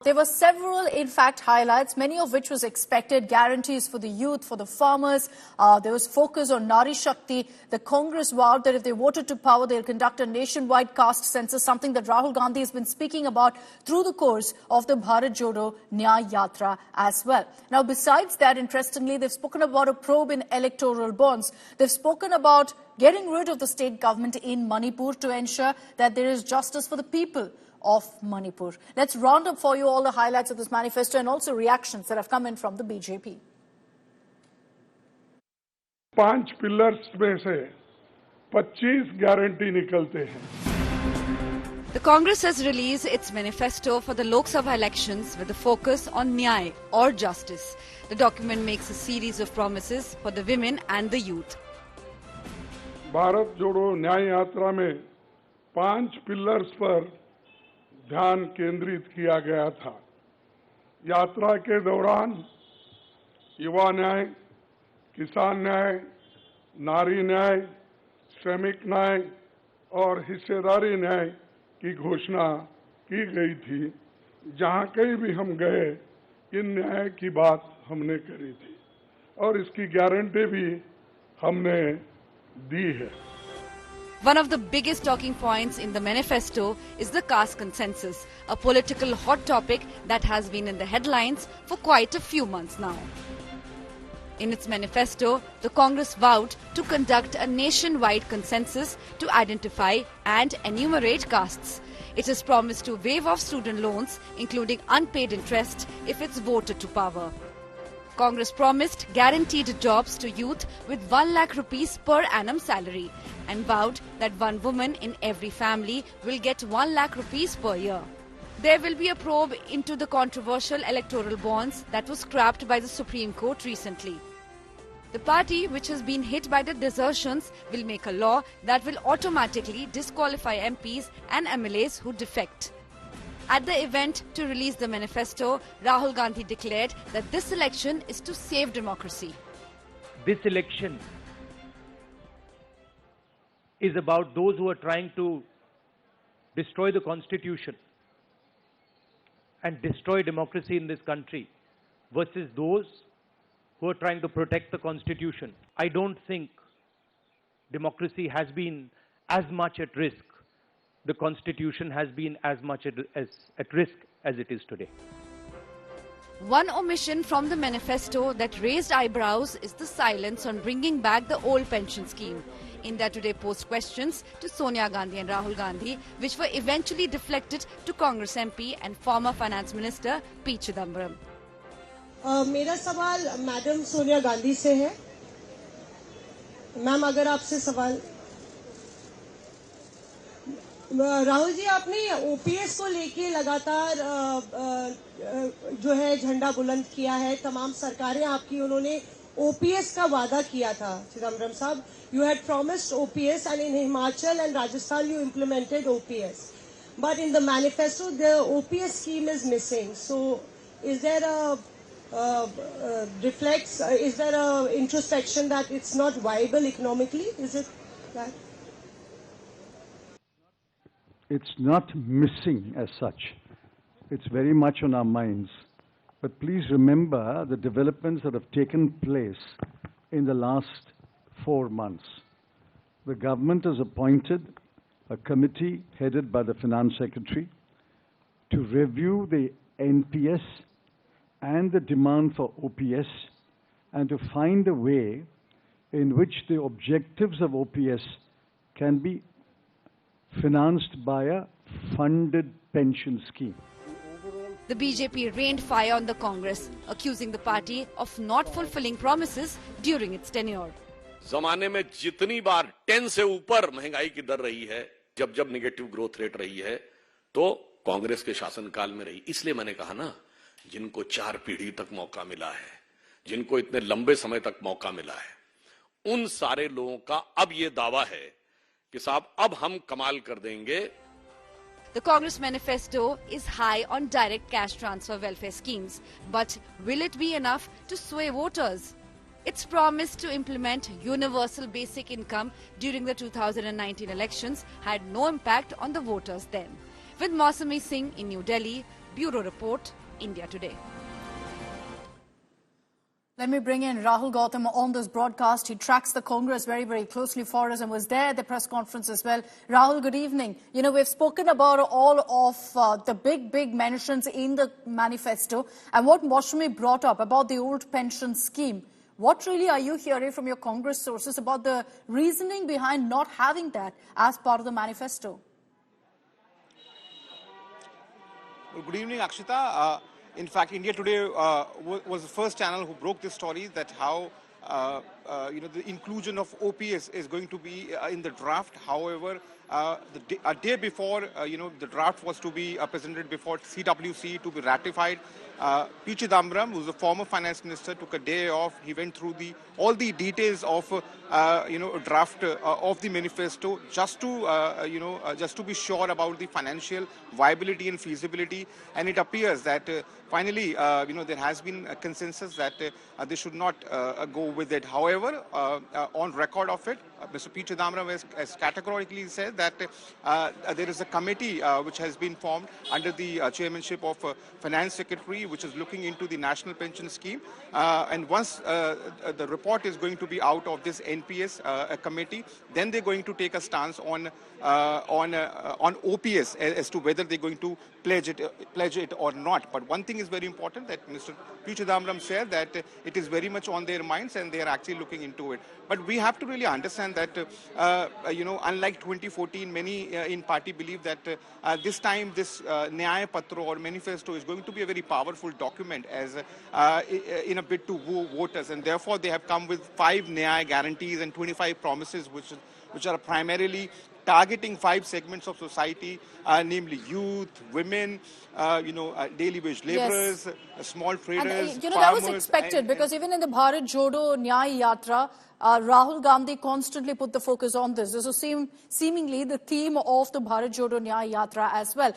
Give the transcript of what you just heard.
There were several, in fact, highlights, many of which was expected. Guarantees for the youth, for the farmers. There was focus on Nari Shakti. The Congress vowed that if they voted to power, they'll conduct a nationwide caste census, something that Rahul Gandhi has been speaking about through the course of the Bharat Jodo Nyay Yatra as well. Now, besides that, interestingly, they've spoken about a probe in electoral bonds. They've spoken about getting rid of the state government in Manipur to ensure that there is justice for the people of Manipur. Let's round up for you all the highlights of this manifesto and also reactions that have come in from the BJP. 5 pillars में से 25 guarantee निकलते हैं. The Congress has released its manifesto for the Lok Sabha elections with a focus on Nyay or justice. The document makes a series of promises for the women and the youth. Bharat जोड़ो न्याय यात्रा में 5 pillars पर ध्यान केंद्रित किया गया था. यात्रा के दौरान युवा न्याय, किसान न्याय, नारी न्याय, श्रमिक न्याय और हिस्सेदारी न्याय की घोषणा की गई थी. जहां कहीं भी हम गए, इन न्याय की बात हमने करी थी और इसकी गारंटी भी हमने दी है. One of the biggest talking points in the manifesto is the caste census, a political hot topic that has been in the headlines for quite a few months now. In its manifesto, the Congress vowed to conduct a nationwide consensus to identify and enumerate castes. It has promised to waive off student loans, including unpaid interest, if it's voted to power. Congress promised guaranteed jobs to youth with 1 lakh rupees per annum salary and vowed that one woman in every family will get 1 lakh rupees per year. There will be a probe into the controversial electoral bonds that was scrapped by the Supreme Court recently. The party, which has been hit by the desertions, will make a law that will automatically disqualify MPs and MLAs who defect. At the event to release the manifesto, Rahul Gandhi declared that this election is to save democracy. This election is about those who are trying to destroy the constitution and destroy democracy in this country versus those who are trying to protect the constitution. I don't think democracy has been as much at risk. The constitution has been as much at risk as it is today. One omission from the manifesto that raised eyebrows is the silence on bringing back the old pension scheme. India Today posed questions to Sonia Gandhi and Rahul Gandhi, which were eventually deflected to Congress MP and former Finance Minister P. Chidambaram. मेरा सवाल madam Sonia Gandhi से है. Ma'am, अगर आपसे सवाल राहुल जी, आपने OPS को लेके लगातार जो है झंडा बुलंद किया है. तमाम सरकारें आपकी, उन्होंने ओपीएस का वादा किया था. चिदम्बरम साहब, you had promised OPS and in Himachal and Rajasthan you implemented OPS, but in the manifesto the OPS scheme is missing. So is there is there a introspection that it's not viable economically? Is it that? It's not missing as such. It's very much on our minds. But please remember the developments that have taken place in the last 4 months. The government has appointed a committee headed by the Finance Secretary to review the NPS and the demand for OPS and to find a way in which the objectives of OPS can be financed by a funded pension scheme. The BJP rained fire on the Congress, accusing the party of not fulfilling promises during its tenure. जमाने में जितनी बार 10 से ऊपर महंगाई की दर रही है, जब जब नेगेटिव ग्रोथ रेट रही है, तो कांग्रेस के शासनकाल में रही. इसलिए मैंने कहा ना, जिनको 4 पीढ़ी तक मौका मिला है, जिनको इतने लंबे समय तक मौका मिला है, उन सारे लोगों का अब ये दावा है कि साहब अब हम कमाल कर देंगे. The Congress manifesto is high on direct cash transfer welfare schemes, but will it be enough to sway voters? Its promise to implement universal basic income during the 2019 elections had no impact on the voters then. With Mausami Singh in New Delhi, Bureau Report, India Today. Let me bring in Rahul Gautam on this broadcast. He tracks the Congress very, very closely for us and was there at the press conference as well. Rahul, good evening. You know, we've spoken about all of the big mentions in the manifesto and what Moshmi brought up about the old pension scheme. What really are you hearing from your Congress sources about the reasoning behind not having that as part of the manifesto? Well, good evening, Akshita. In fact, India Today was the first channel who broke this story that how the inclusion of OPS is going to be in the draft. However, a day before the draft was to be presented before CWC to be ratified, P. Chidambaram, who's the former finance minister, took a day off. He went through all the details of a draft of the manifesto just to be sure about the financial viability and feasibility. And it appears that finally, there has been a consensus that they should not go with it. However, on record of it, Mr. P. Chidambaram has categorically said that there is a committee which has been formed under the chairmanship of Finance Secretary, which is looking into the national pension scheme. And once the report is going to be out of this NPS committee, then they're going to take a stance on OPS as to whether they're going to pledge it or not. But one thing is very important that Mr. P. Chidambaram said that it is very much on their minds and they are actually looking into it. But we have to really understand that, unlike 2014, many in party believe that this time this Nyay Patra or manifesto is going to be a very powerful document as in a bid to woo voters. And therefore, they have come with 5 Nyay guarantees and 25 promises, which are primarily targeting 5 segments of society, namely youth, women, daily wage laborers, small traders, and, farmers. That was expected because even in the Bharat Jodo Nyay Yatra, Rahul Gandhi constantly put the focus on this. This was seemingly the theme of the Bharat Jodo Nyay Yatra as well.